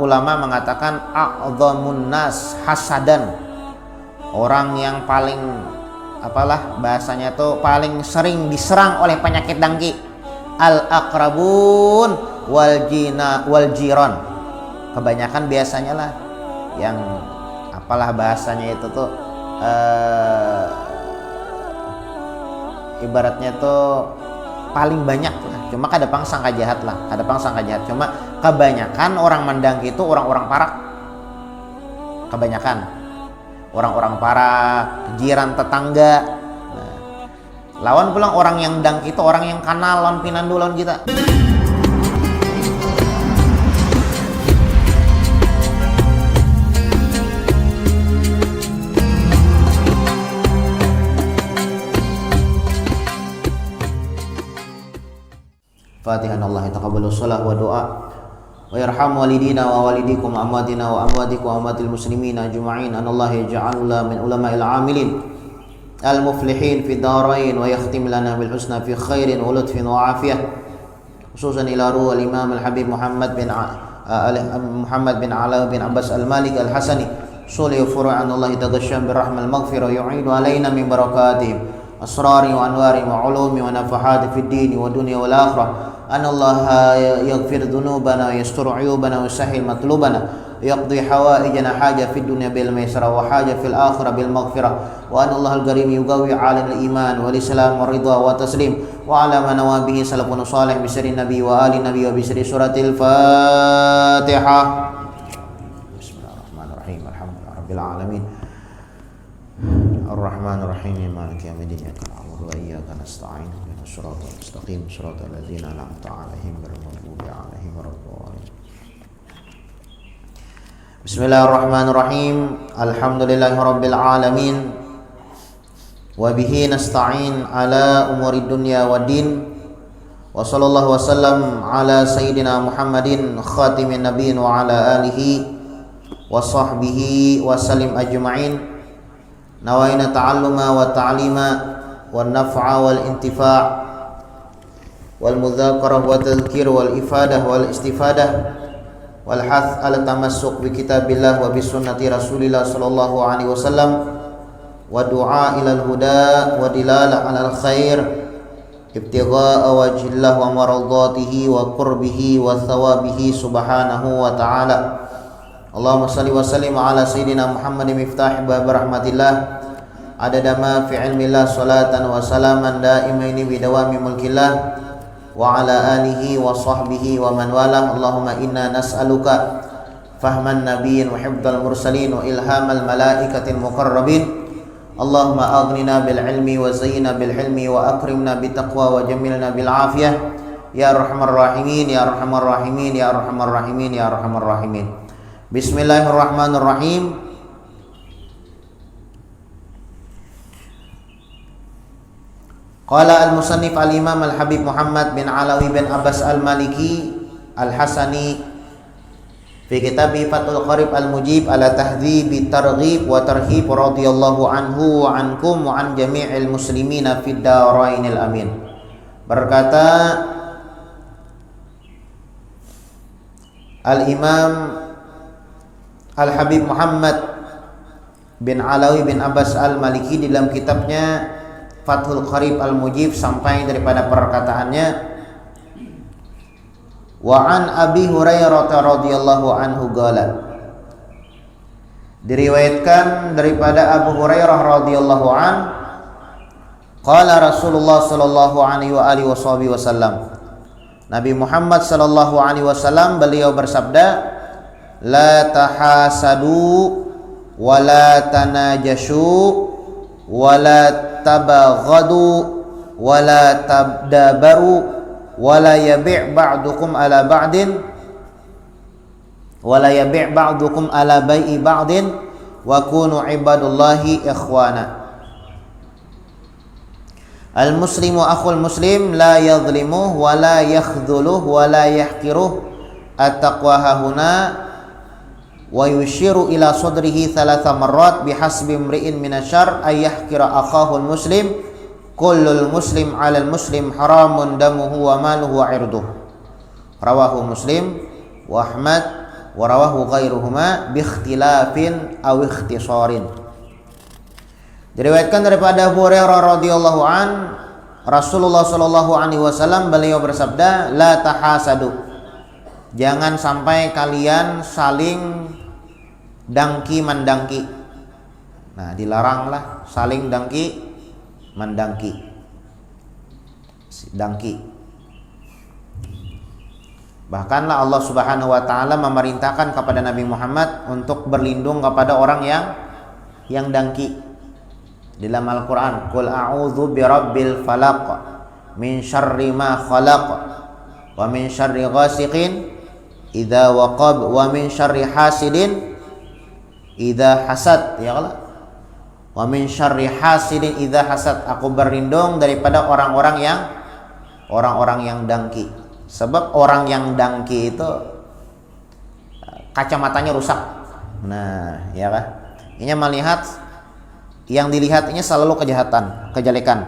ulama mengatakan a'dhamun nas hasadan, orang yang paling bahasanya tuh paling sering diserang oleh penyakit dengki, al aqrabun wal jiran. Kebanyakan biasanya lah yang bahasanya itu tuh ibaratnya tuh paling banyak lah. Cuma kadang sangka jahat lah, cuma kebanyakan orang mendangki itu orang-orang parak, kebanyakan orang-orang parak, jiran, tetangga. Nah, lawan pulang orang yang dangki itu orang yang kenal lawan pinandu lawan kita. Fatihan Allah taqabbalu shalah wa du'a wa yarham walidina wa walidikum wa amwatina wa amwatikum wa amwatil muslimina ajma'in. Anallahu yaj'alna min ulama'il 'amilin al muflihin fi darain wa yakhtim lana bil husna fi khairin wa lutfin wa afiyah, khususan ila ruh al imam al habib Muhammad bin Ala bin Abbas al Malik al Hasani sulih furu'an. Allah taghashsham bir rahmal maghfirah yu'idu alaina min barakatihim asrari wa anwari wa ulumi wa nafahati fid dini wa dunya wal akhirah. Anallaha yaghfir dhunubana wa yastur 'uyubana wa yusahhil matlubana, yaqdi hawaijana haja fid dunya bil maisara wa haja fil akhirah bil maghfirah. Wa anallahu al-karim yuqawi 'ala al-iman wal islam wa ridha wa taslim wa 'ala ma nawabihi salafun salih bi sirri nabi wa ali nabi wa bi sirri suratil Fatihah. Bismillahirrahmanirrahim. Alhamdulillahi rabbil alamin. Ar-Rahmanir Rahim, Maliki yaumiddin, iyyaka na'budu wa iyyaka nasta'in, ihdinas siratal mustaqim, siratal ladzina an'amta 'alaihim ghairil maghdubi 'alaihim waladdallin. Bismillahirrahmanirrahim. Alhamdulillahirabbil alamin. Wa bihi nasta'in ala umurid dunya waddin. Wa sallallahu wasallam ala sayyidina Muhammadin khatimin nabiyyin wa ala alihi wa sahbihi wa sallim ajma'in. Nawaina ta'alluma wa ta'lima wan naf'a wal intifa' wal mudzakarah wa tadhkir wal ifadah wal istifadah wal hath ala tamassuk bi kitabillah wa bi sunnati Rasulillah sallallahu alaihi wasallam wa du'a ila al huda wa dilalah ala al khair ibtigha'a wajhillah wa maradatihi wa qurbihi wa thawabihi subhanahu wa ta'ala. Allahumma salli wa sallim ala sayyidina Muhammadin miftah bab rahmatillah adada ma fi ilmillah salatan wa salaman daimaini bidawami mulkillah wa ala alihi wa sahbihi wa man walah. Allahumma inna nas'aluka fahman nabiyyin wa hifdzal mursalin wa ilhamal malaikatil muqarrabin. Allahumma aghnina bil ilmi wa zayyina bil hilmi wa akrimna bit taqwa wa jamilna bil afiyah ya arhamar rahimin ya arhamar rahimin ya arhamar rahimin ya arhamar rahimin. Bismillahirrahmanirrahim. Qala al-musannif al-imam al-habib Muhammad bin Alawi bin Abbas al-Maliki al-Hasani fi kitabi Fathul Qarib al-Mujib ala tahdhibi targhib wa tarhib radhiyallahu anhu wa ankum wa an jami'il muslimina fid darainil amin. Berkata al-imam Al-Habib Muhammad bin Alawi bin Abbas al-Maliki di dalam kitabnya Fathul Qarib al-Mujib sampai daripada perkataannya wa an Abi Hurairah radhiyallahu anhu qala, diriwayatkan daripada Abu Hurairah radhiyallahu an qala Rasulullah sallallahu alaihi wa alihi wasallam, Nabi Muhammad sallallahu alaihi wasallam beliau bersabda, la tahasadu wa la tanajashu wa la tabaghadu wa la tabdabaru wa la yabi' ba'dukum ala ba'din wa la yabi' ba'dukum ala bai'i ba'din wa kunu ibadullahi ikhwana. Al muslimu akhul muslim la yadhlimuh wa la yakhdhuluh wa la yahqiruh. At-taqwa hahuna wa yushiru ila sadrihi thalatha marrat bihasbi imri'in minasyarr ay yahqira akhahu al-muslim. Kullul muslim 'alal muslim haramun damuhu wa maluhu wa 'irduhu. Rawahu Muslim wa Ahmad wa rawahu ghairuhuma bi ikhtilafin aw ikhtisarin. Diriwayatkan daripada Abu Hurairah radhiyallahu an, Rasulullah sallallahu alaihi wasallam beliau bersabda, la tahasadu, jangan sampai kalian saling dangki mendangki. Nah, dilaranglah saling dangki mendangki. Dangki. Bahkanlah Allah Subhanahu wa taala memerintahkan kepada Nabi Muhammad untuk berlindung kepada orang yang dangki. Di dalam Al-Qur'an, qul a'udzu birabbil falaq min syarri ma khalaq wa min syarri ghasiqin idza waqab wa min syarri hasidin idza hasad, ya Allah. Wa min syarri hasidin idza hasad, aku berlindung daripada orang-orang yang dangki. Sebab orang yang dangki itu kacamatanya rusak. Nah, ya kan? Ini melihat yang dilihatnya selalu kejahatan, kejelekan.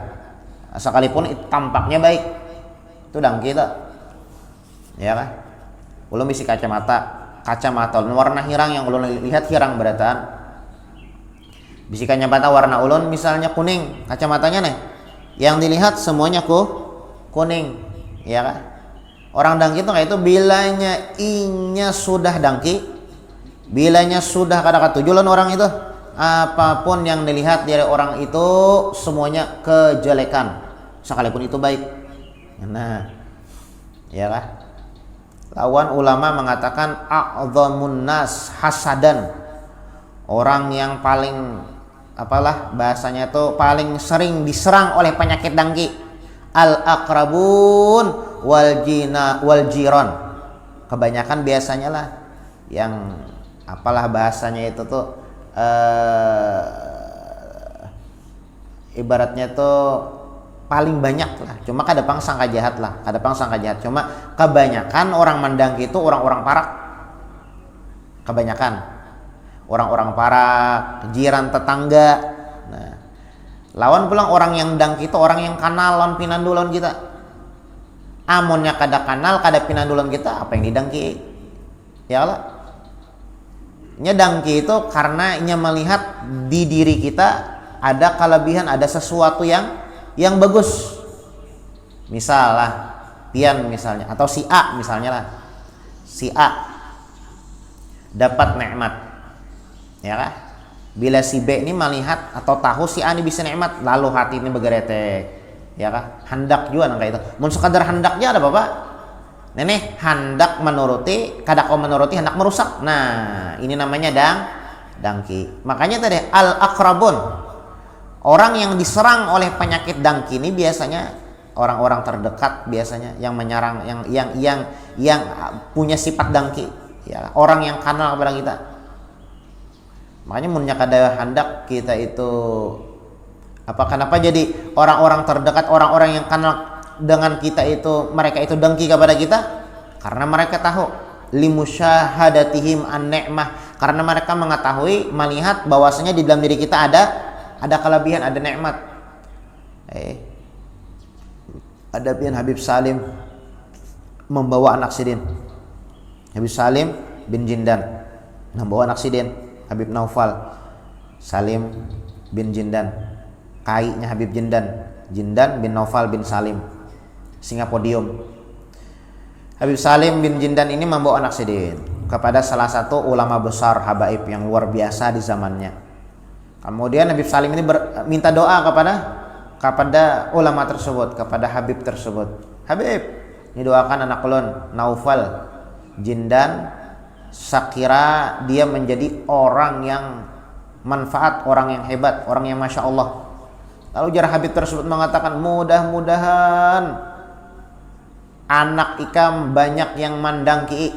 Sekalipun tampaknya baik. Itu dangki itu. Ya kan? Ulun bisi kacamata ulun warna hirang, yang ulun lihat hirang berataan. Bisi kacamata warna ulun misalnya kuning, kacamatanya nih. Yang dilihat semuanya kuning. Ya kan? Orang dangki itu kayak itu, bilanya inya sudah dangki, bilanya sudah kada katujulan orang itu, apapun yang dilihat dari orang itu semuanya kejelekan, sekalipun itu baik. Nah, ya kan? Lawan ulama mengatakan a'dhamun nas hasadan, orang yang paling bahasanya itu paling sering diserang oleh penyakit dangki, al-aqrabun wal jiran. Kebanyakan biasanya lah yang bahasanya itu tuh ibaratnya tuh paling banyak lah, cuma kadang sangka jahat. Cuma kebanyakan orang mendangki itu orang-orang parak, kebanyakan orang-orang parak, jiran tetangga. Nah, lawan pulang orang yang dangki itu orang yang kanal lawan pinandulan kita. Amonnya kada kanal, kada pinandulan kita, apa yang didangki? Ya Allah. Nya dangki itu karena nya melihat di diri kita ada kelebihan, ada sesuatu yang bagus. Misal lah, pian misalnya, atau si A misalnya lah. Si A dapat nikmat. Ya kan? Bila si B ini melihat atau tahu si A ini bisa nikmat, lalu hati ini bergeretek. Ya kan? Hendak juga kayak itu. Mun sekadar hendaknya ada Bapak. Nenek hendak menuruti, kada kau menuruti hendak merusak. Nah, ini namanya dangki. Makanya tadi al-aqrabun, orang yang diserang oleh penyakit dangki ini biasanya orang-orang terdekat, biasanya yang menyerang, yang punya sifat dangki, ya, orang yang kenal kepada kita. Makanya munnya kada hendak kita itu kenapa jadi orang-orang terdekat, orang-orang yang kenal dengan kita itu, mereka itu dengki kepada kita karena mereka tahu limusyahadatihim an-ni'mah, karena mereka mengetahui, melihat bahwasanya di dalam diri kita ada kelebihan, ada nikmat. Ada pian Habib Salim membawa anak sidin, Habib Salim bin Jindan membawa anak sidin, Habib Naufal Salim bin Jindan, kainya Habib Jindan bin Naufal bin Salim, singa podium. Habib Salim bin Jindan ini membawa anak sidin kepada salah satu ulama besar habaib yang luar biasa di zamannya. Kemudian Habib Salim ini minta doa kepada ulama tersebut, kepada Habib tersebut. Habib, ini doakan anak ulun Naufal Jindan, sakira dia menjadi orang yang manfaat, orang yang hebat, orang yang masya Allah. Lalu jar Habib tersebut mengatakan, mudah-mudahan anak ikam banyak yang mandangki.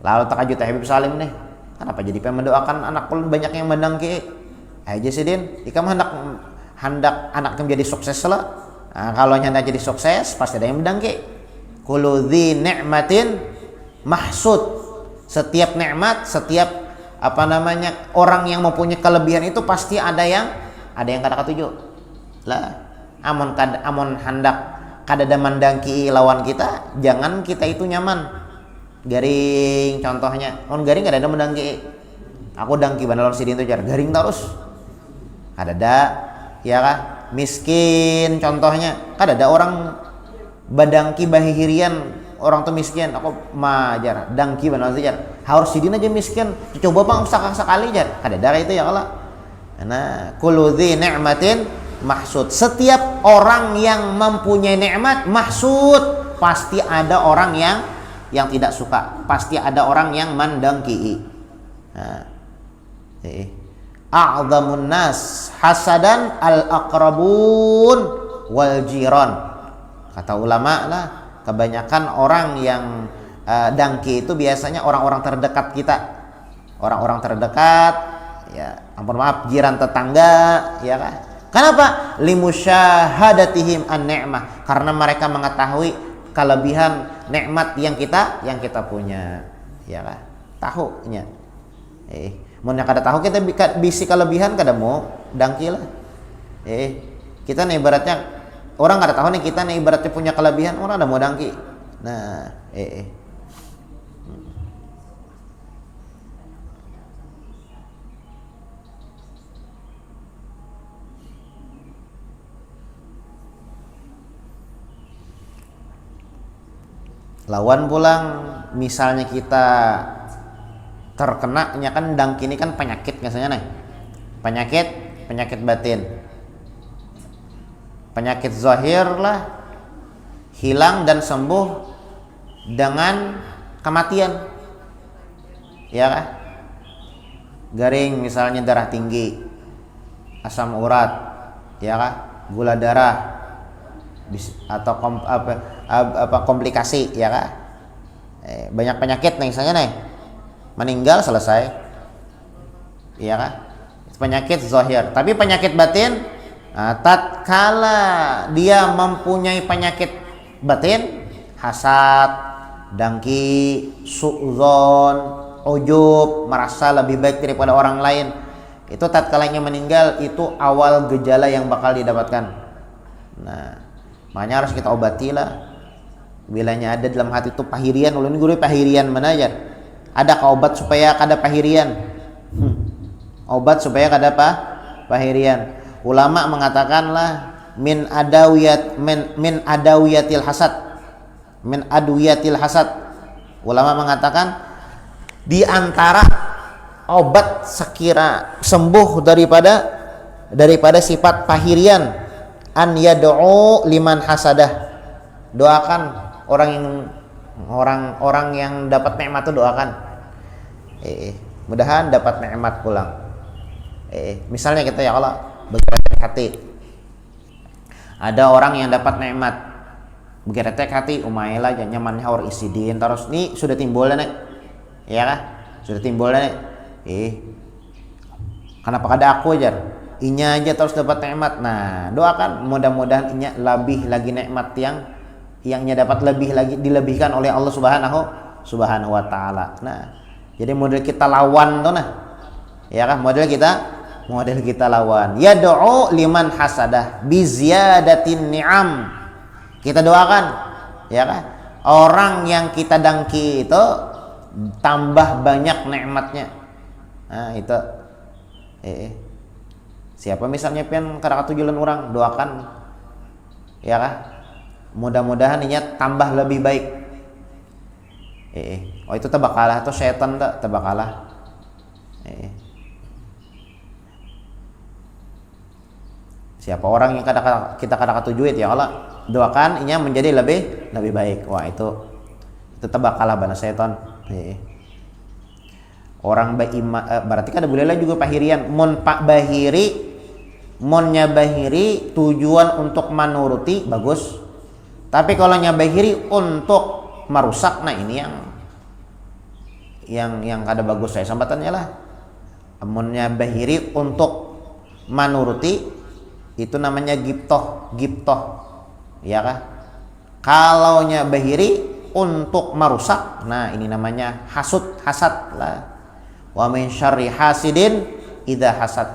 Lalu takajut Habib Salim nih, kenapa jadi pengen mendoakan anak ulun banyak yang mandangki? Aja sidin, ikam hendak anak ikam jadi sukses lah. Nah, kalau hendak jadi sukses pasti ada yang mendangki. Kullu dzi ni'matin mahsud. Setiap nikmat, setiap orang yang mempunyai kelebihan itu pasti ada yang kada katuju lah. Amon hendak kada ada mandangki lawan kita, jangan kita itu nyaman. garing contohnya garing kada ada mendangki aku dangki banalon sidin itu jar garing terus kada ada ya kah miskin contohnya kada ada orang badangki bahirian orang tuh miskin aku majar dangki banalon jar harus sidin aja miskin coba bang sekali jar kada ada itu ya Allah nah kullu dzi ni'matin mahsud setiap orang yang mempunyai nikmat mahsud pasti ada orang yang tidak suka pasti ada orang yang mendengki nah a'dhamun nas hasadan al-aqrabun wal jiran kata ulama lah kebanyakan orang yang dangki itu biasanya orang-orang terdekat kita orang-orang terdekat ya ampun maaf jiran tetangga ya kan kenapa limusyahadatihim an-ni'mah karena mereka mengetahui kelebihan nikmat yang kita punya ya kan tahunya mun kada tahu kita bisi kelebihan kada mau dangki lah kita nih ibaratnya orang kada tahu nih kita nih ibaratnya punya kelebihan orang ada mau dangki nah lawan pulang misalnya kita terkena nya kan dangki ini kan penyakit biasanya nih penyakit batin penyakit zahir lah hilang dan sembuh dengan kematian ya kan garing misalnya darah tinggi asam urat ya kan gula darah atau komplikasi ya kan banyak penyakit nih misalnya nih meninggal selesai iya kan penyakit zahir tapi penyakit batin tatkala dia mempunyai penyakit batin hasad dangki su'zon ujub merasa lebih baik daripada orang lain itu tatkalanya meninggal itu awal gejala yang bakal didapatkan nah makanya harus kita obati lah bilanya ada dalam hati itu pahirian ulun guru pahirian mana aja ada obat supaya kada pahirian obat supaya kada pahirian ulama mengatakanlah min adawiyatil hasad ulama mengatakan di antara obat sekira sembuh daripada sifat pahirian an yad'u liman hasadah doakan orang yang dapat nikmat itu doakan mudahan dapat nikmat pulang misalnya kita ya Allah begeretek hati ada orang yang dapat nikmat begeretek hati umailah nyamannya or isidin terus nih sudah timbul nih ya kah sudah timbul nih kenapa kada aku aja inya aja terus dapat nikmat nah doakan mudah-mudahan inya lebih lagi nikmat yangnya dapat lebih lagi dilebihkan oleh Allah Subhanahu wa taala. Nah, jadi model kita lawan tuh nah. Ya kan model kita lawan. Yad'u liman hasadah bi ziyadatin ni'am. Kita doakan ya kan orang yang kita dangki itu tambah banyak nikmatnya. Nah, itu siapa misalnya pengen kada katujulan orang doakan ya kan mudah-mudahan niat tambah lebih baik oh itu tebakalah atau setan tebakalah siapa orang yang kita kada katujuit ya Allah doakan inya menjadi lebih baik wah itu tebakalah bana setan orang berarti kada boleh lah juga pahirian mon pak bahiri monnya bahiri tujuan untuk menuruti bagus tapi kalau nyabahiri untuk merusak nah ini yang kada bagus saya sambatannya lah amunnya bahiri untuk menuruti itu namanya giptoh ya kah kalau nya bahiri untuk merusak nah ini namanya hasad lah wa min syarri hasidin idza hasad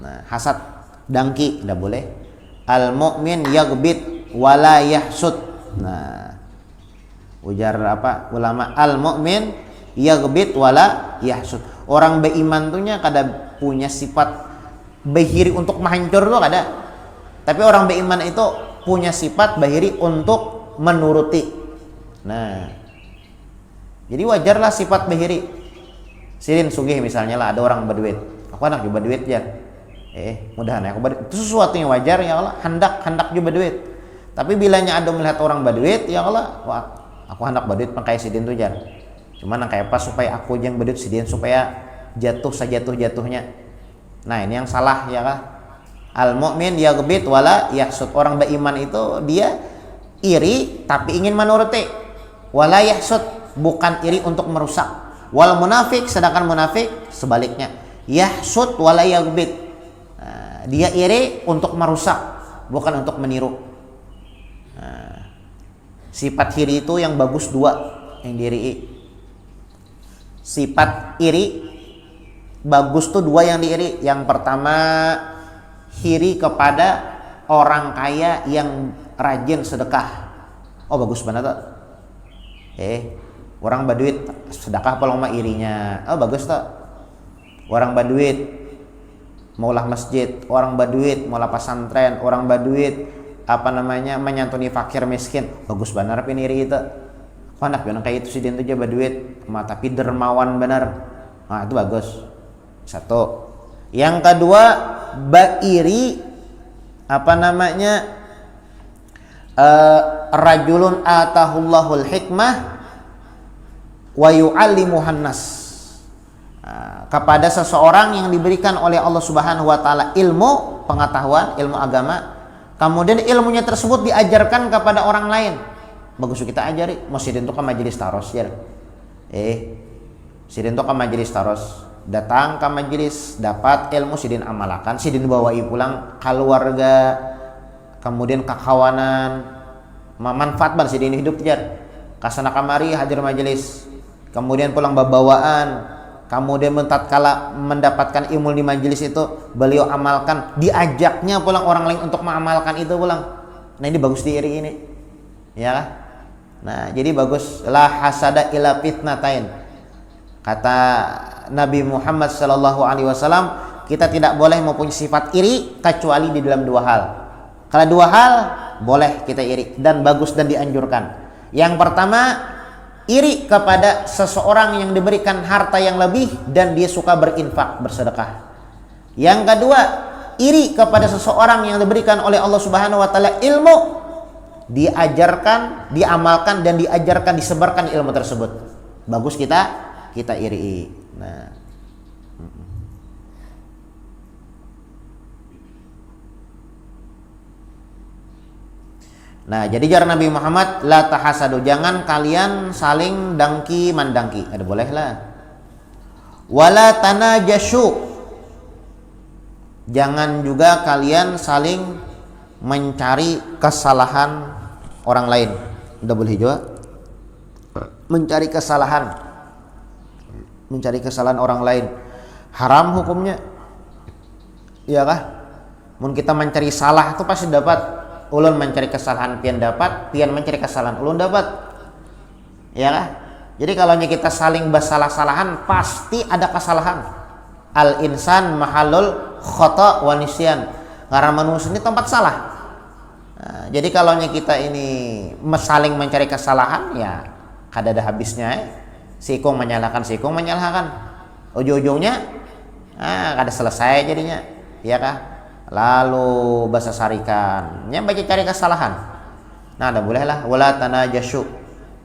nah hasad dangki tidak boleh al mu'min yaghbit wala yahsud nah Ujar apa ulama, al mukmin yaghbit wala yahsud. Orang beriman tuh nya kada punya sifat bahiri untuk menghancur tuh kada. Tapi orang beriman itu punya sifat bahiri untuk menuruti. Nah, jadi wajarlah sifat bahiri. Sirin sugih misalnya lah, ada orang berduit. Aku anak juga duit ya. Mudahan aku berduit. Itu sesuatu yang wajar ya Allah, hendak juga berduit. Tapi bilanya ada melihat orang berduit, ya Allah, wah, aku hendak berduit pakai sidin tuh jar. Cuman kayak apa supaya aku yang berduit sidin supaya jatuh sajatuh-jatuhnya. Nah, ini yang salah ya kah? Al mukmin yaghbit wala yahsud. Orang beriman itu dia iri tapi ingin menuruti. Wala yahsud, bukan iri untuk merusak. Wal munafik, sedangkan munafik sebaliknya. Yahsud wala yaghbit. Nah, dia iri untuk merusak, bukan untuk meniru. Nah, sifat iri itu yang bagus dua yang diri. Sifat iri bagus tuh dua yang diiri. Yang pertama, iri kepada orang kaya yang rajin sedekah. Oh bagus banget tuh. Orang baduit sedekah apa lama irinya. Oh bagus tuh. Orang baduit maulah masjid, orang baduit maulah pesantren, orang baduit menyantuni fakir miskin. Bagus benar pin iri itu. Anak yang kayak itu sih dia tuh aja baduit, tapi dermawan benar. Nah itu bagus. Satu. Yang kedua, iri rajulun atahullahul hikmah wa yu'allimuhan nas. Kepada seseorang yang diberikan oleh Allah Subhanahu wa taala ilmu pengetahuan, ilmu agama, kemudian ilmunya tersebut diajarkan kepada orang lain. Bagus kita ajari, mau sidin tuh ke majelis taros ya. Sidin tuh ke majelis taros, datang ke majelis, dapat ilmu sidin amalakan, sidin bawai pulang keluarga, kemudian kekawanan, manfaat banget sidin hidup jar. Kasana kamari hadir majelis, kemudian pulang bawaan, kemudian tatkala mendapatkan ilmu di majelis itu beliau amalkan, diajaknya pulang orang lain untuk mengamalkan itu pulang. Nah ini bagus diiri ini, ya. Nah jadi bagus, la hasada ila fitnatain. Kata Nabi Muhammad sallallahu alaihi wasallam, kita tidak boleh mempunyai sifat iri kecuali di dalam dua hal. Kalau dua hal boleh kita iri dan bagus dan dianjurkan. Yang pertama, iri kepada seseorang yang diberikan harta yang lebih dan dia suka berinfak, bersedekah. Yang kedua, iri kepada seseorang yang diberikan oleh Allah Subhanahu wa taala ilmu, diajarkan, diamalkan dan diajarkan, disebarkan ilmu tersebut. Bagus kita iri. Nah, jadi jar Nabi Muhammad, la tahasadu, jangan kalian saling dangki mandangki. Ada boleh lah. Wala tanajashu, jangan juga kalian saling mencari kesalahan orang lain. Udah boleh juga mencari kesalahan orang lain. Haram hukumnya. Iya kah? Mun kita mencari salah itu pasti dapat. Ulun mencari kesalahan pian dapat, pian mencari kesalahan ulun dapat. Ya kah? Jadi kalau kita saling bersalah-salahan pasti ada kesalahan. Al insan mahalul khata wa nisyan. Karena manusia ini tempat salah. Nah, jadi kalau kita ini saling mencari kesalahan, ya kada ada habisnya. Sikung menyalahkan, sikung menyalahkan. Ujung-ujungnya kada selesai jadinya. Ya kah? Lalu bahasa sarikan, baca cari kesalahan. Nah, ada bolehlah. Wala tanajashu,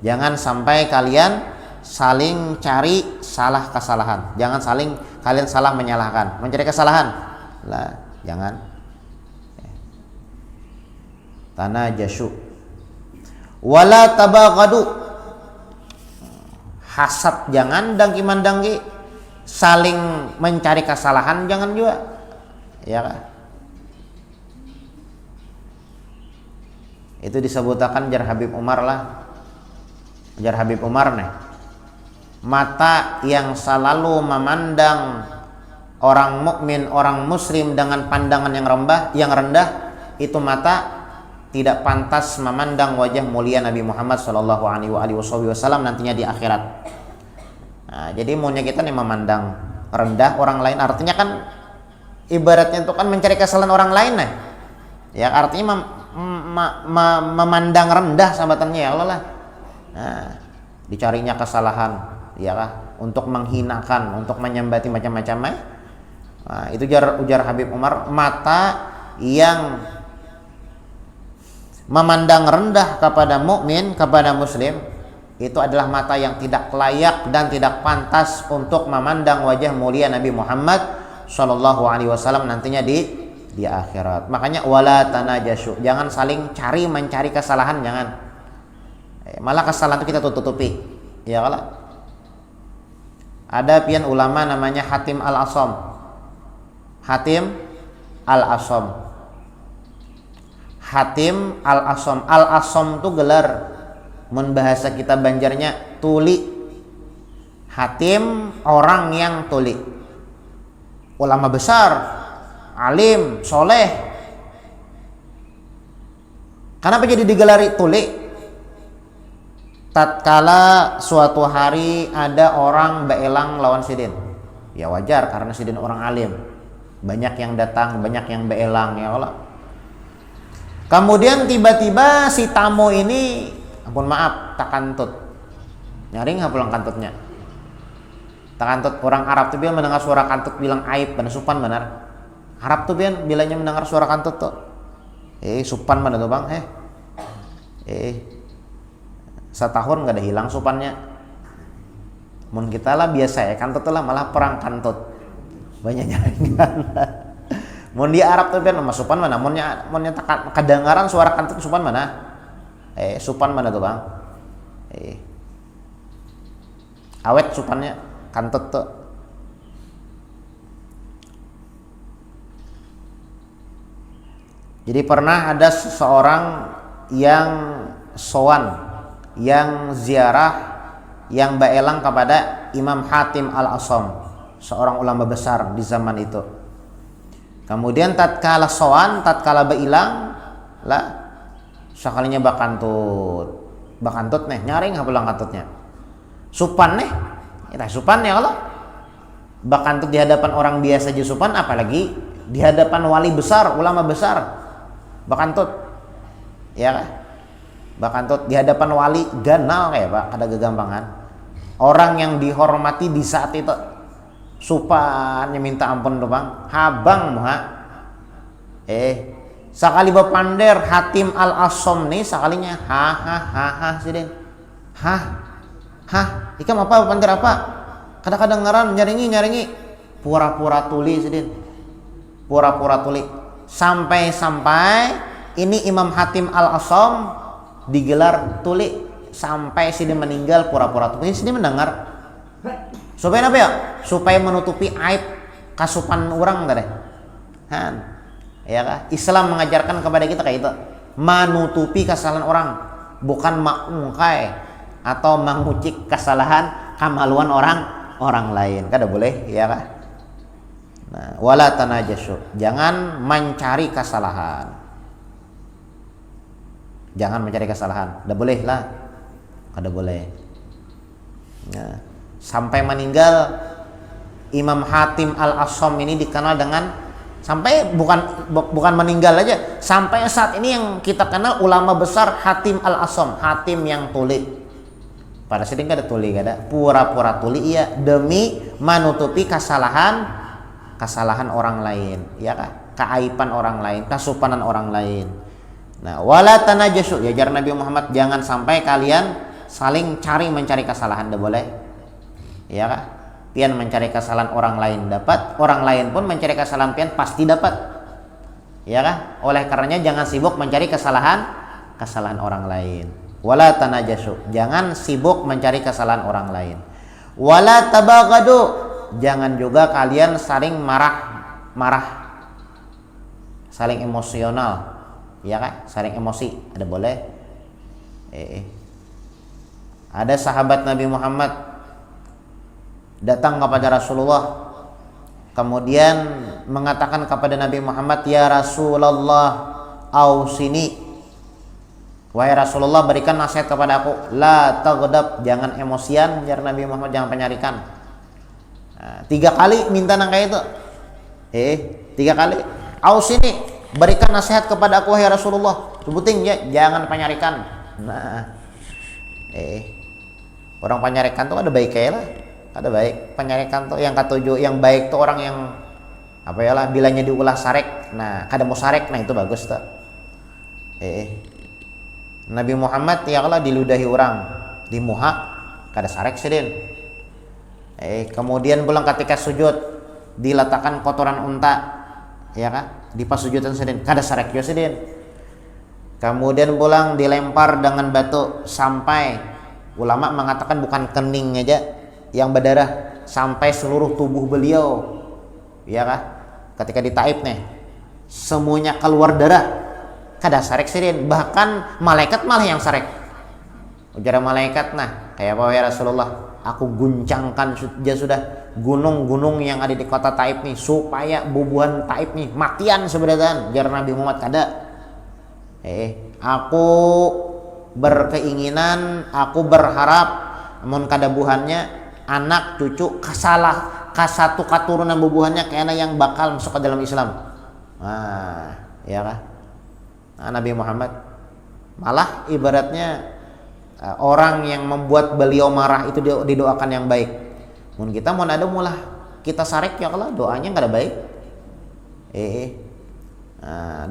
jangan sampai kalian saling cari salah kesalahan. Jangan saling kalian salah menyalahkan, mencari kesalahan. Lah, jangan. Tanajashu. Wala tabaghadu, hasad jangan, dangki mandangki, saling mencari kesalahan jangan juga. Ya kah? Itu disebutkan jar Habib Umar lah. Jar Habib Umar nih, mata yang selalu memandang orang mukmin, orang muslim dengan pandangan yang rendah, itu mata tidak pantas memandang wajah mulia Nabi Muhammad sallallahu alaihi wasallam nantinya di akhirat. Nah, jadi maunya kita nih memandang rendah orang lain, artinya kan ibaratnya itu kan mencari kesalahan orang lain nah. Ya artinya memandang rendah sahabatannya ya Allah lah. Nah, dicarinya kesalahan ya kah, untuk menghinakan, untuk menyembati macam-macam. Nah, itu ujar Habib Umar, mata yang memandang rendah kepada mukmin, kepada muslim, itu adalah mata yang tidak layak dan tidak pantas untuk memandang wajah mulia Nabi Muhammad sallallahu alaihi wasallam nantinya di akhirat. Makanya wala tanajashu, jangan saling mencari kesalahan, jangan. Malah kesalahan itu kita tutupi. Ya kalau ada pian ulama namanya Hatim Al-Asam. Hatim Al-Asam. Hatim Al-Asam. Al-Asam itu gelar, mun bahasa kita Banjarnya tuli. Hatim orang yang tuli. Ulama besar, alim, soleh. Kenapa jadi digelari tuli? Tatkala suatu hari ada orang beelang lawan sidin. Ya wajar karena sidin orang alim. Banyak yang datang, banyak yang beelang ya Allah. Kemudian tiba-tiba si tamu ini, ampun maaf, tak kantut. Nyaring nggak pulang kantutnya? Tak kantut. Orang Arab tuh bilang mendengar suara kantut bilang aib, benar supan benar. Arab tuh bilang bilangnya mendengar suara kantut tuh, supan mana tuh bang? Setahun nggak ada hilang supannya. Mun kita lah biasa ya kantut lah, malah perang kantut. Banyak nyaringan. Mun di Arab tuh bilang supan mana? Munnya kedengaran suara kantut supan mana? Supan mana tuh bang? Awet supannya, kantut tuh. Jadi pernah ada seseorang yang sowan, yang ziarah, yang beelang kepada Imam Hatim Al-Asam, seorang ulama besar di zaman itu. Kemudian tatkala sowan, tatkala beilang, lah sekalinya bakantut nih, nyaring hapulang kantutnya. Supan nih, kita supan ya kalau bakantut di hadapan orang biasa aja supan, apalagi di hadapan wali besar, ulama besar, bakantut, ya kan? Bakantut di hadapan wali ganal kayak pak, ada kegampangan. Orang yang dihormati di saat itu. Supannya minta ampun tuh bang, habang muha. Sekali bepander Hatim Al-Asam nih sekalinya ha sidin. Ikam apa bepander apa? Kadang-kadang ngaran nyaringi pura-pura tuli sidin. Pura-pura tuli. Sampai ini Imam Hatim Al-Asam digelar tuli sampai sidin meninggal pura-pura tuli. Sidin mendengar. Supaya apa ya? Supaya menutupi aib kasupan orang tadi. Ya kan? Islam mengajarkan kepada kita kayak itu, menutupi kesalahan orang, bukan mengungkai atau mengucik kesalahan kemaluan orang lain. Kada boleh, ya kan? Nah, wala tanajashu, jangan mencari kesalahan. Jangan mencari kesalahan. Kada boleh lah. Kada boleh. Nah, sampai meninggal Imam Hatim Al-Asam ini dikenal dengan, sampai bukan meninggal aja, sampai saat ini yang kita kenal ulama besar Hatim Al-Asam, Hatim yang tuli. Pada sedang ada tuli, ada pura-pura tuli iya demi menutupi kesalahan orang lain, ya kan? Keaiban orang lain, kesupanan orang lain. Nah, wala tanajashu, ya jar Nabi Muhammad, jangan sampai kalian saling mencari kesalahan, tidak boleh. Ya kan? Pian mencari kesalahan orang lain dapat, orang lain pun mencari kesalahan pian pasti dapat. Ya kan? Oleh karenanya jangan sibuk mencari kesalahan orang lain. Wala tanajashu, jangan sibuk mencari kesalahan orang lain. Wala tabaghadu, jangan juga kalian saling marah, saling emosional. Ya kan? Saling emosi, ada boleh. Ada sahabat Nabi Muhammad datang kepada Rasulullah, kemudian mengatakan kepada Nabi Muhammad, ya Rasulullah, ausini, Wahai Rasulullah, berikan nasihat kepada aku, la taghdab, jangan emosian, jar Nabi Muhammad, jangan penyarikan. Nah, 3 kali minta nang kayak itu. 3 kali. Aus ini, berikan nasihat kepada aku wahai Rasulullah. Sebutin ya, jangan penyarikan. Nah, orang penyarikan tuh ada baik kayak lah. Ada baik. Penyarikan tuh yang ketujuh, yang baik tuh orang yang apa ya lah, bilanya diulah sarek. Nah, kada mau sarek, nah itu bagus tuh. Nabi Muhammad ya Allah diludahi orang, dimuha, kada sarek sedin. Kemudian pulang ketika sujud diletakkan kotoran unta, ya kan? Di pas sujudan sedin, kada sarek jo sedin. Kemudian pulang dilempar dengan batu sampai ulama mengatakan bukan kening aja yang berdarah, sampai seluruh tubuh beliau, ya kan? Ketika di Taif nih, semuanya keluar darah, kada sarek sedin. Bahkan malaikat malah yang sarek. Ujar malaikat, nah kayak apa ya Rasulullah, aku guncangkan sudah gunung-gunung yang ada di kota Taif nih, supaya bubuhan Taif nih matian sebenarnya. Jar Nabi Muhammad, kada. Aku berkeinginan, aku berharap mun kada buhannya anak cucu kasatu katurunan bubuhannya kayaknya yang bakal masuk ke dalam Islam. Nah, ya kan? Nah, Nabi Muhammad malah ibaratnya orang yang membuat beliau marah itu didoakan yang baik. Mun kita mau ada mulah kita sarek ya Allah, doanya enggak ada baik.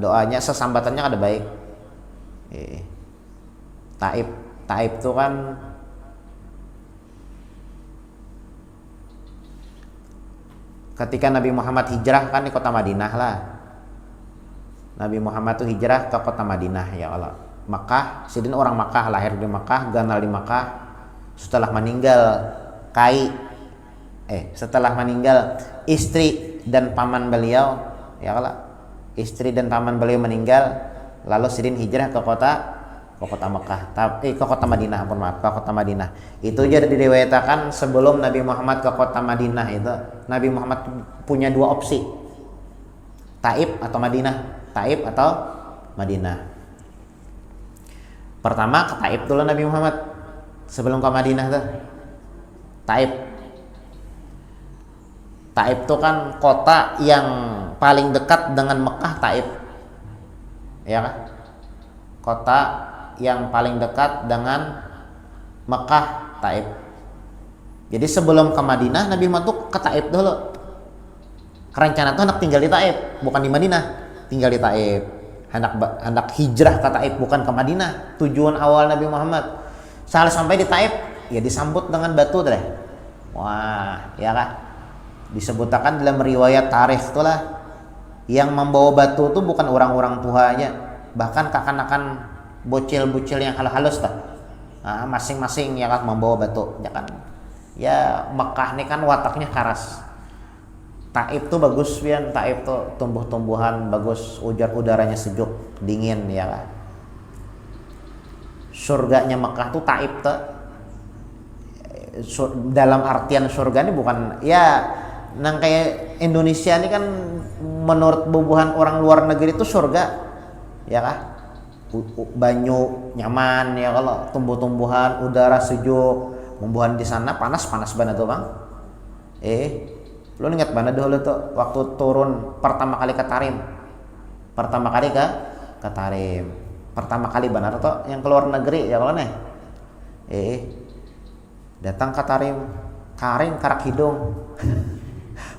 Doanya sesambatannya kada baik. Taib itu kan ketika Nabi Muhammad hijrah kan di kota Madinah lah. Nabi Muhammad tuh hijrah ke kota Madinah ya Allah. Makkah, sidin orang Makkah, lahir di Makkah, ganal di Makkah. Setelah meninggal setelah meninggal istri dan paman beliau ya Allah. Istri dan paman beliau meninggal, lalu sidin hijrah ke kota Makkah, ke kota Madinah, ke kota Madinah. Itu jadi diriwayatkan sebelum Nabi Muhammad ke kota Madinah itu, Nabi Muhammad punya 2 opsi. Taif atau Madinah. Taif atau Madinah. Pertama ke Taif dulu Nabi Muhammad sebelum ke Madinah tuh. Taif itu kan kota yang paling dekat dengan Mekah, Taif. Ya kan? Kota yang paling dekat dengan Mekah, Taif. Jadi sebelum ke Madinah Nabi Muhammad tuh ke Taif dulu. Rencana tuh hendak tinggal di Taif, bukan di Madinah. Tinggal di Taif. Hendak hijrah ke Taif, bukan ke Madinah. Tujuan awal Nabi Muhammad. Saat sampai di Taif, ya disambut dengan batu deh. Wah, ya kan? Disebutkan dalam riwayat tarikh itulah yang membawa batu itu bukan orang-orang tuanya, bahkan kekanak-kanak bocil-bocil yang halus tuh. Nah, masing-masing ya kan membawa batu, ya kan. Ya Mekah ini kan wataknya keras. Taif tuh bagus pian, Taif tuh tumbuh-tumbuhan bagus, udaranya sejuk, dingin ya kan. Surganya Mekah tuh Taif tuh. Dalam artian surga ini bukan ya nang kayak Indonesia ini kan menurut bubuhan orang luar negeri itu surga ya kan. Banyu nyaman ya kalau tumbuh-tumbuhan, udara sejuk. Bubuhan di sana panas banget tuh bang. Lu ingat mana dulu tuh waktu turun pertama kali ke Tarim. Pertama kali ke Tarim. Pertama kali benar tuh yang keluar negeri ya kalau nih. Datang ke Tarim, karing karak hidung.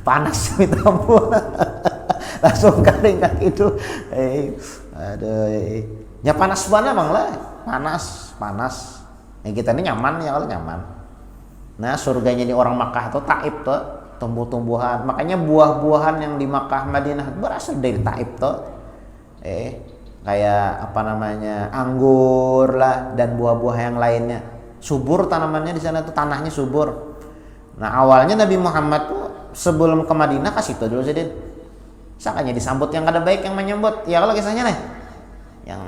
Panas minta ampun. Langsung karing karak hidung. Ya panas banget bang lah. Panas. Kita ini nyaman ya kalau nyaman. Nah surganya di orang Makkah tuh Taif tuh, tumbuh-tumbuhan. Makanya buah-buahan yang di Makkah Madinah berasal dari Taif tuh. Kayak apa namanya anggur lah dan buah-buah yang lainnya. Subur tanamannya di sana tuh, tanahnya subur. Nah awalnya Nabi Muhammad tuh sebelum ke Madinah kasih itu dulu sedin. Sakanya disambut yang kada baik yang menyambut. Ya kalau kisahnya nih. Yang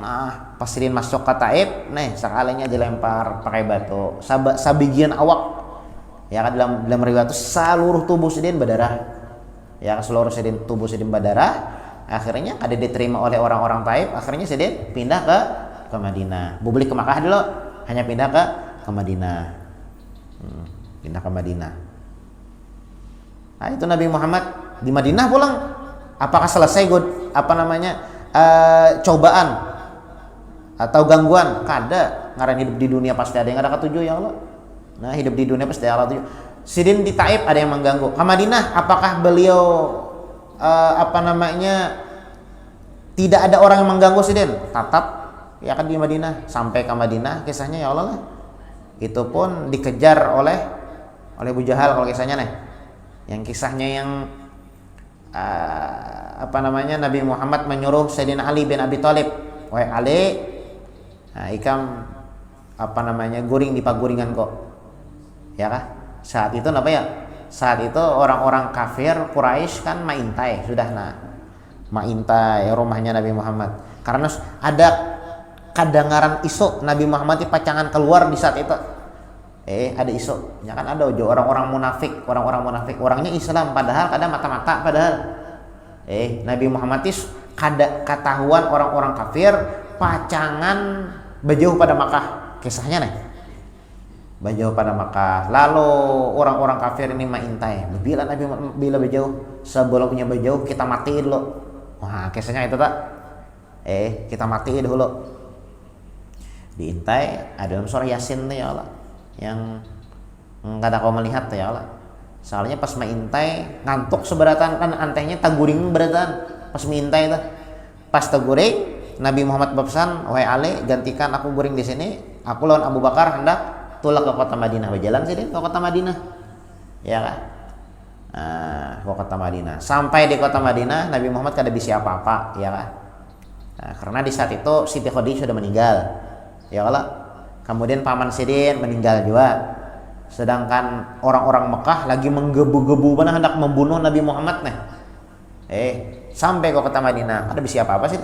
pas sidin masuk ke Taif, nih sekalinya dilempar pakai batu. Sabigian awak. Ya kan dalam riwayat itu seluruh tubuh sidin berdarah. Ya seluruh sidin tubuh sidin berdarah. Akhirnya kada diterima oleh orang-orang Taif. Akhirnya sidin pindah ke ke Madinah. Balik ke Makkah dulu, hanya pindah ke Madinah. Pindah ke Madinah. Nah, itu Nabi Muhammad di Madinah pulang. Apakah selesai cobaan atau gangguan? Kada. Ngaran hidup di dunia pasti ada yang ada ketujuh ya Allah. Nah, hidup di dunia pasti ada ketujuh. Sidin di Taif ada yang mengganggu. Ke Madinah, apakah beliau tidak ada orang yang mengganggu Sidin? Tetap ya kan di Madinah. Sampai ke Madinah kisahnya ya Allah lah. Itu pun dikejar oleh Abu Jahal kalau kisahnya nih. Yang kisahnya yang Nabi Muhammad menyuruh Sayyidina Ali bin Abi Thalib, "Wahai Ali, ikam guring di paguringan kok." Ya kah? Saat itu Saat itu orang-orang kafir Quraisy kan maintai rumahnya Nabi Muhammad. Karena ada kadangaran isu Nabi Muhammad pacangan keluar di saat itu. Ada isu. Ya kan ada orang-orang munafik, orangnya Islam padahal kada mata-mata padahal. Nabi Muhammad kada ketahuan orang-orang kafir pacangan bejauh pada Makkah. Kisahnya nih. Bejauh pada Makkah. Lalu orang-orang kafir ini maintai. Bila bejauh, sebelum punya bejauh kita matiin dulu. Wah, kisahnya itu tak. Kita matiin dulu. Diintai ada dalam surah Yasin nih ya Allah. Yang kada kau melihat ya Allah. Soalnya pas maintai ngantuk seberatan kan antehnya taguring beratan. Pas maintai itu. Pas taguring Nabi Muhammad berpesan, "Wahai Ali, gantikan aku guring di sini. Aku lawan Abu Bakar hendak tulak ke kota Madinah." Berjalan sih ke kota Madinah. Ya kan? Ke kota Madinah. Sampai di kota Madinah Nabi Muhammad kada bisa apa-apa, ya kan? Karena di saat itu Siti Khadijah sudah meninggal. Ya kan? Kemudian paman Sidin meninggal juga. Sedangkan orang-orang Mekah lagi menggebu-gebu hendak membunuh Nabi Muhammad nih. Sampai ke kota Madinah, kada bisa apa-apa sih.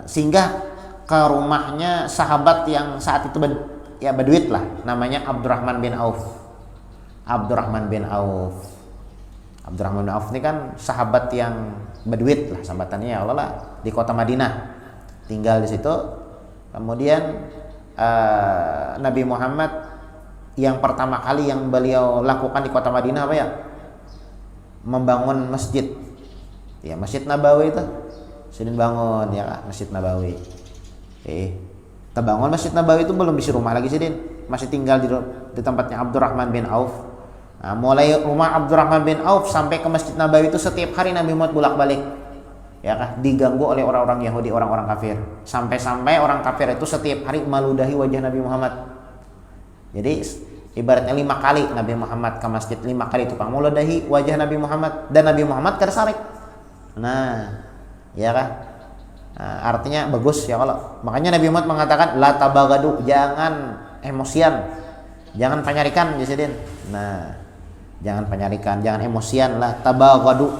Singgah ke rumahnya sahabat yang saat itu berduit lah, namanya Abdurrahman bin Auf. Abdurrahman bin Auf ini kan sahabat yang berduit lah, sahabatannya ya Allah lah, di kota Madinah. Tinggal di situ. Kemudian Nabi Muhammad yang pertama kali yang beliau lakukan di kota Madinah apa ya? Membangun masjid. Ya, Masjid Nabawi itu. Sidin bangun ya kan, Masjid Nabawi. Terbangun Masjid Nabawi itu belum bisa rumah lagi Sidin, masih tinggal di tempatnya Abdurrahman bin Auf. Mulai rumah Abdurrahman bin Auf sampai ke Masjid Nabawi itu setiap hari Nabi Muhammad bolak-balik, ya kan, diganggu oleh orang-orang Yahudi, orang-orang kafir. Sampai-sampai orang kafir itu setiap hari meludahi wajah Nabi Muhammad. Jadi ibaratnya 5 kali Nabi Muhammad ke masjid, 5 kali tukang meludahi wajah Nabi Muhammad, dan Nabi Muhammad kada sarik. Ya kan? Artinya bagus ya kalau. Makanya Nabi Muhammad mengatakan la tabagadu, jangan emosian, jangan penyarikan Jasidin. Jangan penyarikan, jangan emosian, la tabagadu.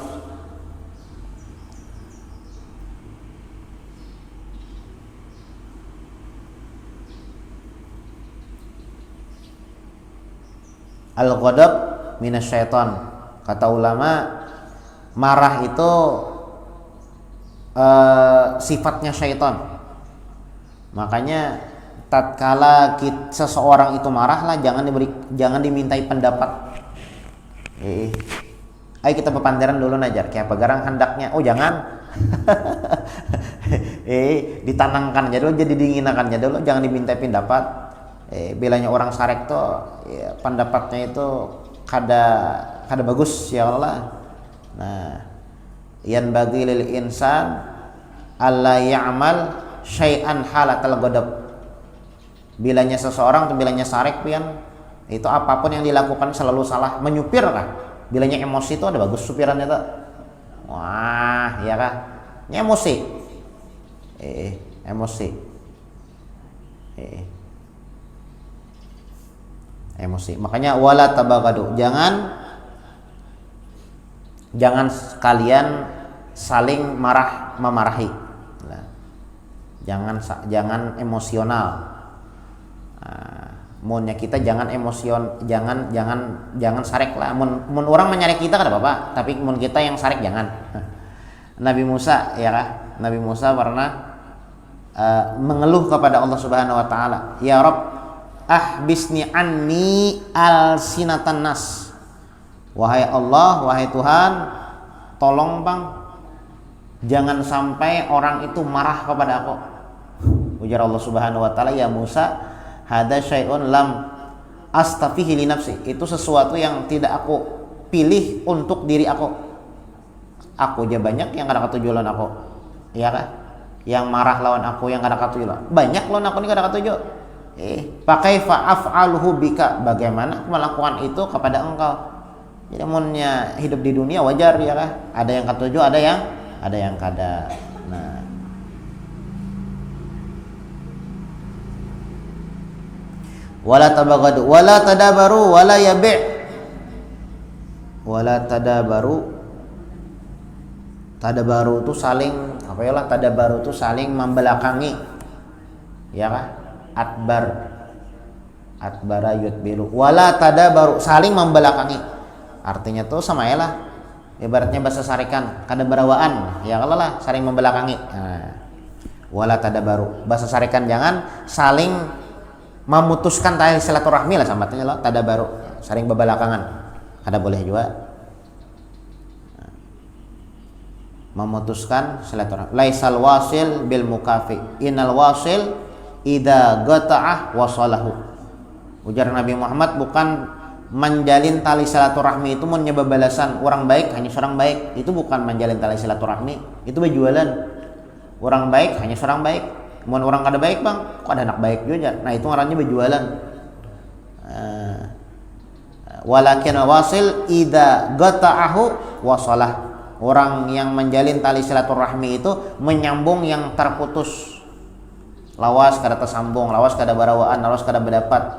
Al-ghadab minasyaiton. Kata ulama, marah itu sifatnya syaitan. Makanya tatkala seseorang itu marah lah, jangan dimintai pendapat. Ayo kita pepandaran dulu najar kayak pegarang hendaknya. Oh jangan. Ditanangkan aja dulu, jadi dinginakan aja dulu, jangan dimintai pendapat. Bilanya orang sarek tuh ya, pendapatnya itu kada bagus ya Allah. Yan bagi lil insan alla ya'mal syai'an halatal ghadab. Bilanya seseorang atau bilanya sarek pian itu apapun yang dilakukan selalu salah. Menyupir kah? Bilanya emosi itu ada bagus supirannya tuh. Wah, ya kah? Ini emosi. Emosi. Makanya wala tabagadu. Jangan kalian saling memarahi. Jangan emosional. Munnya kita jangan jangan sarek lah. Mun orang menyarek kita kada apa-apa, tapi mun kita yang sarek jangan. Nabi Musa ya kah? Nabi Musa pernah mengeluh kepada Allah Subhanahu wa taala, ya Rabb, ahbisni anni alsinatan nas. Wahai Allah, wahai Tuhan, tolong Bang, jangan sampai orang itu marah kepada aku. Ujar Allah Subhanahu wa taala, ya Musa, hada syai'un lam astafihi li nafsi. Itu sesuatu yang tidak aku pilih untuk diri aku. Aku aja banyak yang kada katuju lawan aku. Iya kah? Yang marah lawan aku, yang kada katuju lawan. Banyak lawan aku ini kada katuju. Pakai fa'af'aluhu bika. Bagaimana aku melakukan itu kepada engkau? Jadi munnya hidup di dunia wajar ya kah? Ada yang katuju, ada yang kada. Nah, wala tabaghadu wala tadabaru wala yabi'. Wala tadabaru. Tadabaru itu saling apa ya lah? Tadabaru itu saling membelakangi. Ya kah? Adbara yutbiru. Wala tadabaru, saling membelakangi. Artinya tuh sama ya lah. Ibaratnya bahasa sarikan, kadabarawaan. Ya kalau lah saling membelakangi. Nah, wala tadabaru. Bahasa sarikan jangan saling memutuskan tali silaturahmi lah sambatnya lah, tadabaru. Saling bebelakangan. Ada boleh juga. Memutuskan silaturahmi. Laisal wasil bil mukafi, innal wasil idza qata'ah wasalahu. Ujar Nabi Muhammad, bukan menjalin tali silaturahmi itu menyebab balasan. Orang baik hanya seorang baik, itu bukan menjalin tali silaturahmi, itu berjualan. Orang baik hanya seorang baik. Mun orang kada baik Bang, kok ada anak baik juga. Nah, itu orangnya berjualan. Walakin wasil idza qata'ahu wasalah. Orang yang menjalin tali silaturahmi itu menyambung yang terputus. Lawas kada tersambung, lawas kada barawaan, lawas kada berdapat.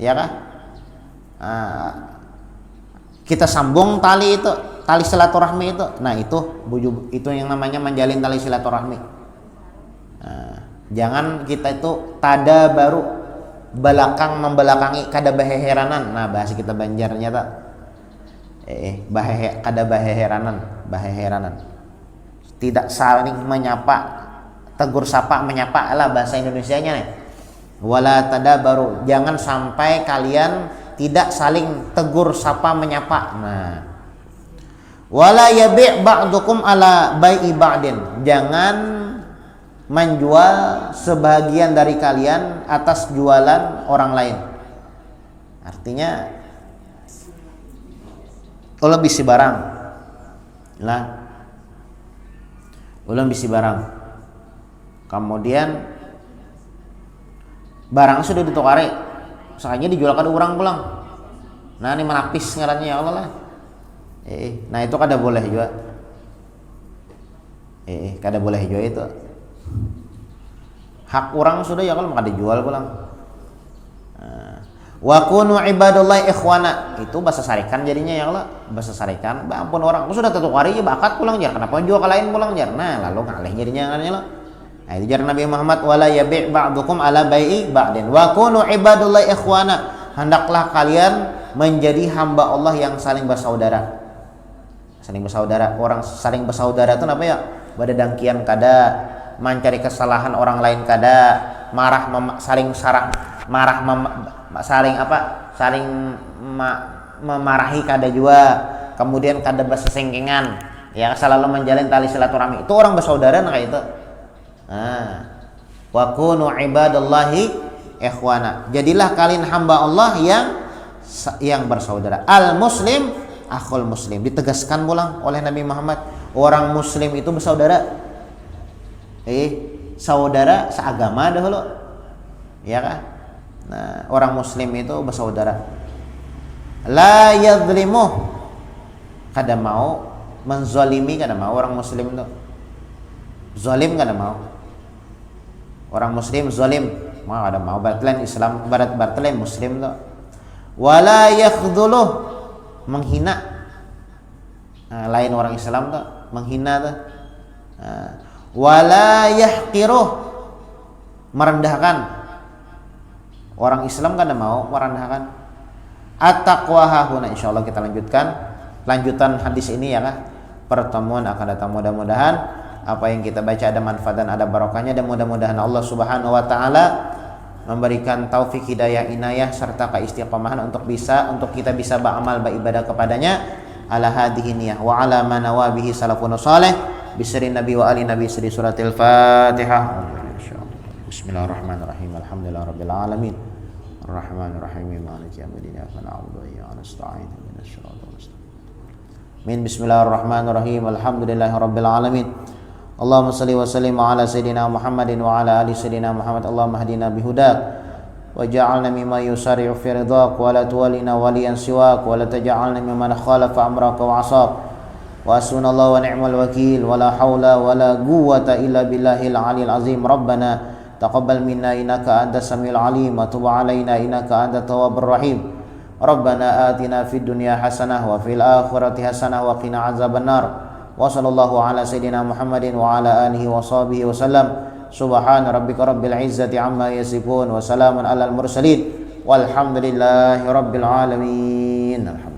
Ya kah? Kita sambung tali itu, tali silaturahmi itu. Nah, itu yang namanya menjalin tali silaturahmi. Jangan kita itu tada baru membelakangi kada baheheranan. Nah, bahasa kita Banjarnya tak. Kada baheheranan. Tidak saling menyapa, tegur sapa menyapa lah bahasa Indonesianya nih. Wala tadabaru, jangan sampai kalian tidak saling tegur sapa menyapa. Nah, wala yabi' ba'dukum ala bai'i ba'din, jangan menjual sebagian dari kalian atas jualan orang lain. Artinya ulah bisi barang lah, ulah bisi barang, kemudian barang sudah ditukari, sekalinya dijual ke orang pulang. Nah, ini menapis ngarannya ya Allah lah. Nah, itu kada boleh juga. Kada boleh juga itu. Hak orang sudah ya kalau kada dijual pulang. Wa kunu ibadallahi ikhwana, itu bahasa sarikan jadinya ya Allah. Bahasa sarikan, ampun orang sudah tertukari ya bakat pulang jar, kenapa jual ke lain pulang jar. Nah, lalu ngalih jadinya ngarannya lah. Nah, itu jar Nabi Muhammad, wala yabi' ba'dukum ala bai'i ba'din wa kunu ibadallahi ikhwana, hendaklah kalian menjadi hamba Allah yang saling bersaudara. Saling bersaudara, orang saling bersaudara itu apa ya? Pada dangkian kada, mencari kesalahan orang lain kada, saling memarahi kada juga, kemudian kada bersengkengan, ya selalu menjalin tali silaturahmi. Itu orang bersaudara nah kayak itu. Wa kunu ibadallahi ikhwana, jadilah kalian hamba Allah yang bersaudara. Al muslim akhul muslim, ditegaskan pulang oleh Nabi Muhammad, orang muslim itu bersaudara. Saudara seagama dahulu. Ya kan? Nah, orang muslim itu bersaudara. La yadhlimu, kada mau menzalimi, kada mau orang muslim itu. Zalim kada mau. Orang muslim zalim, mau kada mau. Batalan Islam, batalan muslim itu. Wala yakhdhuluh, menghina. Nah, lain orang Islam tuh menghina tuh. Wala yahqiruh, merendahkan. Orang Islam kan mau merendahkan. At-taqwa hahuna, insyaallah kita lanjutan hadis ini ya kan. Pertemuan akan datang mudah-mudahan apa yang kita baca ada manfaat dan ada barokahnya, dan mudah-mudahan Allah Subhanahu wa taala memberikan taufik, hidayah, inayah serta keistiqomahan untuk kita bisa beramal, beribadah kepadanya ala hadhihi niyah wa ala ma nawa bihi salafun salih bisri nabi wa ali nabi sri suratil Fatihah. Bismillahirrahmanirrahim. Alhamdulillahirabbil alamin. Arrahmanirrahim. Maliki yaumiddin. Iyyaka na'budu wa iyyaka nasta'in. Ihdinas siratal mustaqim. Bismillahirrahmanirrahim. Alhamdulillahirabbil alamin. Allahumma salli wa sallim ala sayyidina Muhammadin wa ala ali sayyidina Muhammad. Allahumma hdina bihudak wa ja'alna mimman yusari'u fi ridhak wa la tuwallina waliyan siwak wa la taj'alna mimman khalafa amraka wa 'asak. Wa hasbunallahu wa ni'mal wakil wa la haula wa la quwwata illa billahil 'aliyyil 'azim. Rabbana taqabbal minna innaka antas samiul 'alim wa tub 'alaina innaka antat tawwabur rahim. Rabbana atina fid dunya hasanah wa fil akhirati hasanah wa qina azabannar. Wa sallallahu ala sayyidina Muhammadin wa ala alihi wa sahbihi wa sallam. Subhana rabbika rabbil izzati amma yasifun wa salamun alal mursalin walhamdulillahi rabbil alamin.